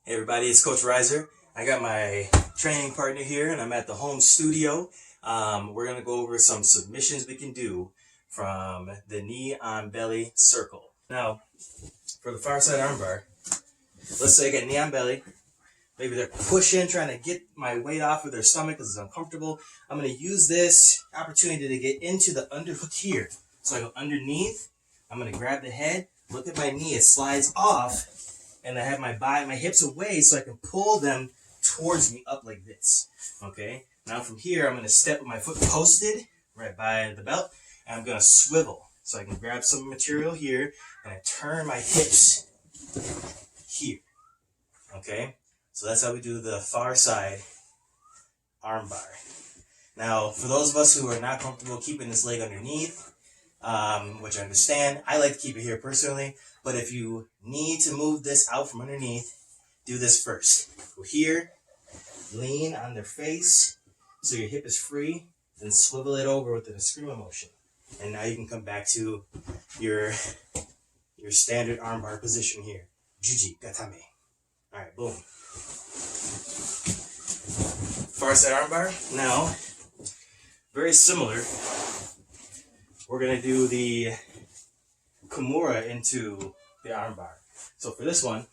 Hey everybody, it's Coach Reiser. I got my training partner here and I'm at the home studio. We're going to go over some submissions we can do from the knee on belly circle. Now, for the far side armbar, let's say I got knee on belly. Maybe they're pushing, trying to get my weight off of their stomach because it's uncomfortable. I'm going to use this opportunity to get into the underhook here. So I go underneath, I'm going to grab the head, look at my knee, it slides off. And I have my hips away so I can pull them towards me up like this. Okay? Now from here, I'm going to step with my foot posted right by the belt. And I'm going to swivel. So I can grab some material here and I turn my hips here. Okay? So that's how we do the far side arm bar. Now, for those of us who are not comfortable keeping this leg underneath, which I understand, I like to keep it here personally. But if you need to move this out from underneath, do this first. Go here, lean on their face so your hip is free, then swivel it over with the screamer motion. And now you can come back to your standard armbar position here. Juji gatame. All right, boom. Far side armbar. Now, very similar. We're gonna do the Kimura into the armbar. So for this one,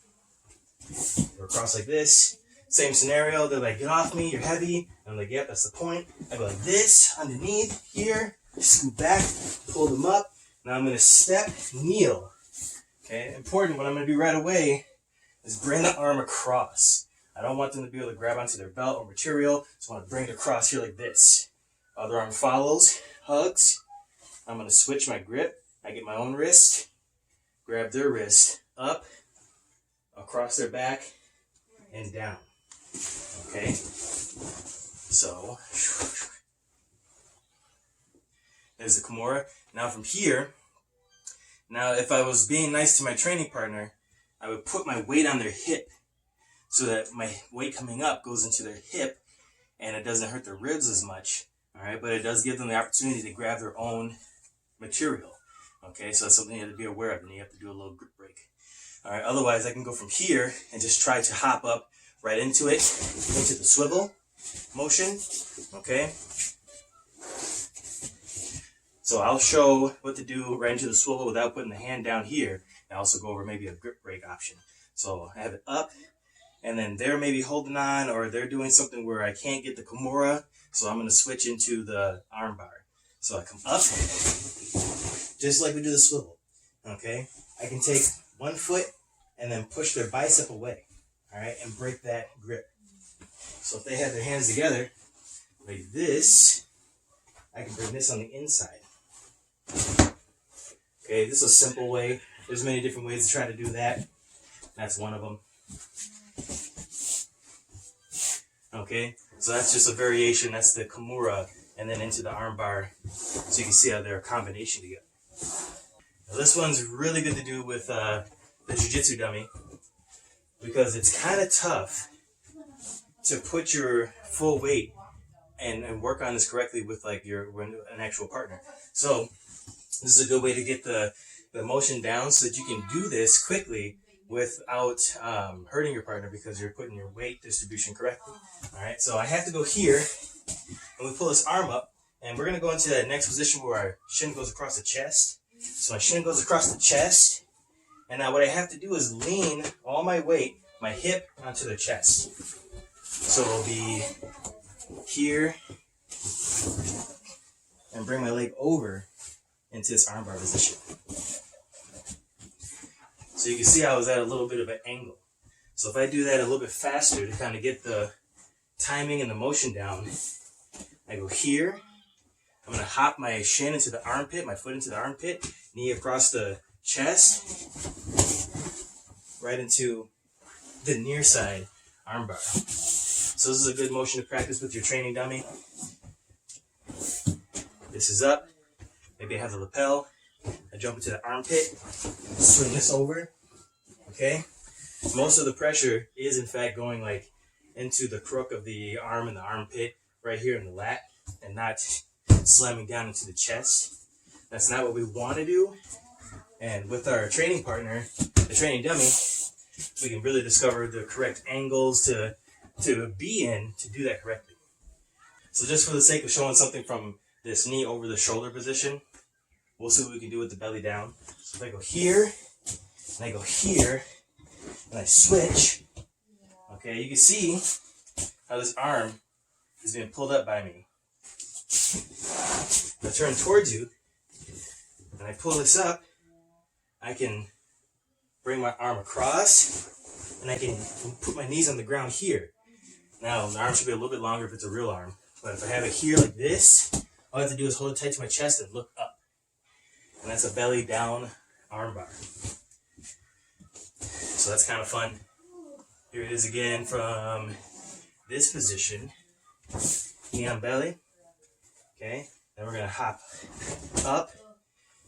we're across like this. Same scenario. They're like, get off me, you're heavy. I'm like, yep, that's the point. I go like this, underneath, here, scoot back, pull them up. Now I'm gonna step, kneel. Okay, important, what I'm gonna do right away is bring the arm across. I don't want them to be able to grab onto their belt or material, so I want to bring it across here like this. Other arm follows, hugs. I'm gonna switch my grip. I get my own wrist, grab their wrist, up, across their back, and down. Okay? So, there's the Kimura. Now from here, now if I was being nice to my training partner, I would put my weight on their hip so that my weight coming up goes into their hip and it doesn't hurt their ribs as much. All right? But it does give them the opportunity to grab their own material. Okay, so that's something you have to be aware of, and you have to do a little grip break. All right, otherwise I can go from here and just try to hop up right into it, into the swivel motion, okay? So I'll show what to do right into the swivel without putting the hand down here, and also go over maybe a grip break option. So I have it up, and then they're maybe holding on, or they're doing something where I can't get the Kimura, so I'm gonna switch into the arm bar. So I come up, just like we do the swivel, okay? I can take one foot and then push their bicep away, all right, and break that grip. So if they have their hands together, like this, I can bring this on the inside. Okay, this is a simple way. There's many different ways to try to do that. That's one of them. Okay, so that's just a variation. That's the Kimura, and then into the arm bar, so you can see how they're a combination together. Now this one's really good to do with the Jiu Jitsu dummy because it's kind of tough to put your full weight and work on this correctly with like an actual partner. So this is a good way to get the motion down so that you can do this quickly without hurting your partner because you're putting your weight distribution correctly. All right, so I have to go here and we pull this arm up and we're going to go into that next position where our shin goes across the chest. So my shin goes across the chest, and now what I have to do is lean all my weight, my hip, onto the chest. So it'll be here, and bring my leg over into this armbar position. So you can see I was at a little bit of an angle. So if I do that a little bit faster to kind of get the timing and the motion down, I go here. I'm going to hop my shin into the armpit, my foot into the armpit, knee across the chest, right into the near side armbar. So this is a good motion to practice with your training dummy. This is up. Maybe I have the lapel. I jump into the armpit, swing this over. Okay? Most of the pressure is in fact going like into the crook of the arm and the armpit right here in the lat and not slamming down into the chest. That's not what we want to do. And with our training partner, the training dummy, we can really discover the correct angles to be in to do that correctly. So just for the sake of showing something from this knee over the shoulder position, we'll see what we can do with the belly down. So if I go here, and I go here, and I switch, okay, you can see how this arm is being pulled up by me. If I turn towards you, and I pull this up, I can bring my arm across, and I can put my knees on the ground here. Now, the arm should be a little bit longer if it's a real arm, but if I have it here like this, all I have to do is hold it tight to my chest and look up. And that's a belly down arm bar. So that's kind of fun. Here it is again from this position. Knee on belly. Okay, then we're going to hop up.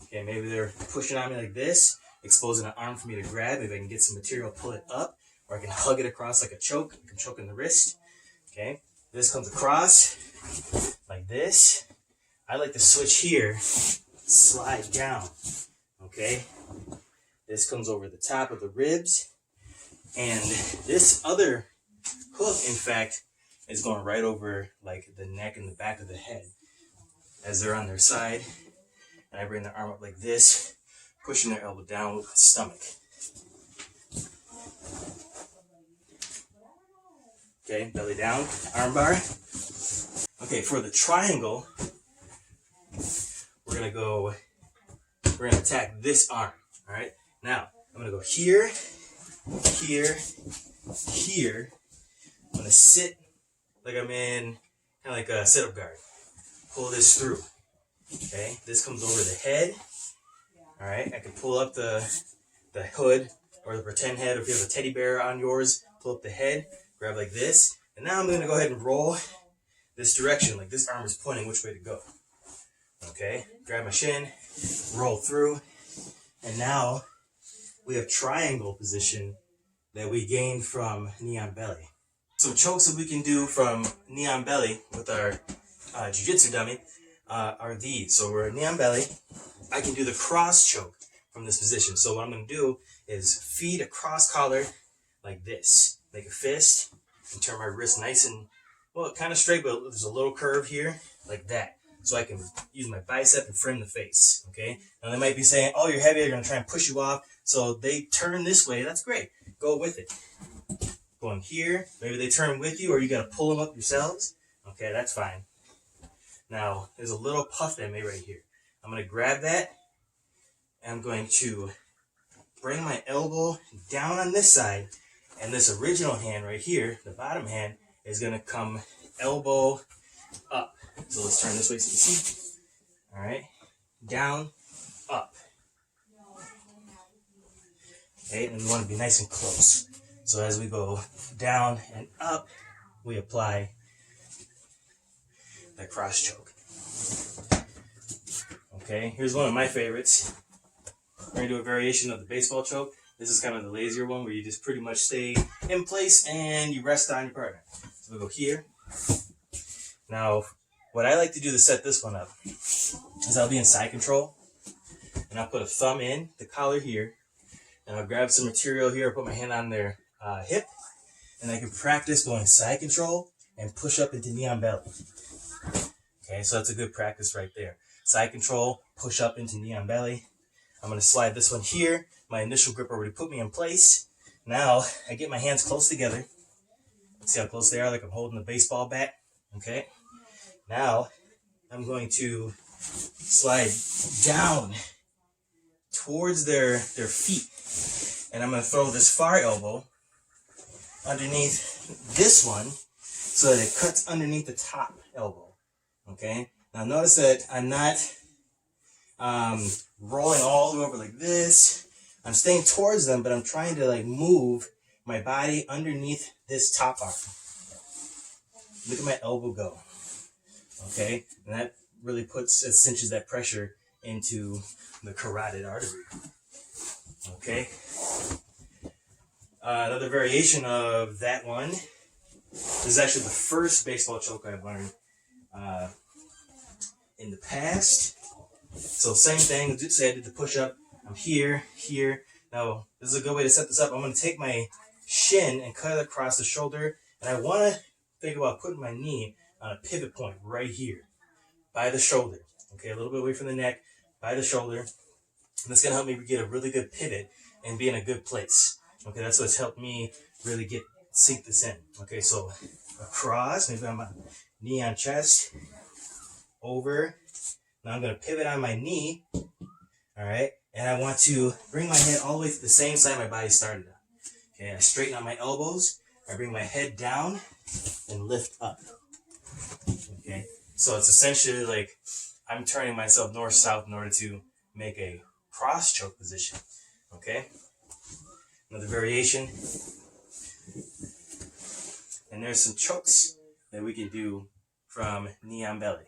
Okay, maybe they're pushing on me like this, exposing an arm for me to grab. Maybe I can get some material, pull it up, or I can hug it across like a choke. I can choke in the wrist. Okay, this comes across like this. I like to switch here, slide down. Okay, this comes over the top of the ribs, and this other hook, in fact, is going right over like the neck and the back of the head as they're on their side. And I bring their arm up like this, pushing their elbow down with my stomach. Okay, belly down, arm bar. Okay, for the triangle, we're gonna attack this arm. All right, now I'm gonna go here, here, here. I'm gonna sit like I'm in kind of like a sit-up guard. Pull this through. Okay, this comes over the head. All right, I can pull up the hood or the pretend head, or if you have a teddy bear on yours, pull up the head, grab like this, and now I'm gonna go ahead and roll this direction, like this arm is pointing which way to go. Okay, grab my shin, roll through, and now we have triangle position that we gained from knee on belly. Some chokes that we can do from knee on belly with our Jiu Jitsu dummy are these. So we're knee on belly. I can do the cross choke from this position. So what I'm going to do is feed a cross collar like this. Make a fist and turn my wrist nice and, well, kind of straight, but there's a little curve here like that. So I can use my bicep and frame the face, okay? Now they might be saying, oh, you're heavy, they're going to try and push you off. So they turn this way. That's great. Go with it. Going here, maybe they turn with you, or you got to pull them up yourselves. Okay, that's fine. Now, there's a little puff that I made right here. I'm going to grab that, and I'm going to bring my elbow down on this side, and this original hand right here, the bottom hand, is going to come elbow up. So let's turn this way so you can see. All right, down, up. Okay, and we want to be nice and close. So as we go down and up, we apply that cross choke. Okay, here's one of my favorites. We're going to do a variation of the baseball choke. This is kind of the lazier one where you just pretty much stay in place and you rest on your partner. So we'll go here. Now, what I like to do to set this one up is I'll be in side control, and I'll put a thumb in the collar here, and I'll grab some material here, put my hand on their hip, and I can practice going side control and push up into knee on belly. Okay, so that's a good practice right there. Side control, push up into knee on belly. I'm going to slide this one here. My initial grip already put me in place. Now, I get my hands close together. See how close they are, like I'm holding a baseball bat. Okay, now I'm going to slide down towards their feet. And I'm going to throw this far elbow underneath this one so that it cuts underneath the top elbow. Okay? Now notice that I'm not rolling all the way over like this. I'm staying towards them, but I'm trying to like move my body underneath this top arm. Look at my elbow go. Okay? And that really cinches that pressure into the carotid artery. Okay? Another variation of that one. This is actually the first baseball choke I've learned in the past. So same thing, say I did the push-up. I'm here, here. Now, this is a good way to set this up. I'm going to take my shin and cut it across the shoulder. And I want to think about putting my knee on a pivot point right here by the shoulder. Okay, a little bit away from the neck, by the shoulder. And that's going to help me get a really good pivot and be in a good place. Okay, that's what's helped me really sink this in. Okay, so across, maybe on my knee on chest, over. Now I'm going to pivot on my knee. All right, and I want to bring my head all the way to the same side my body started on. Okay, I straighten out my elbows. I bring my head down and lift up. Okay, so it's essentially like I'm turning myself north-south in order to make a cross choke position. Okay, another variation. And there's some chokes that we can do from knee on belly.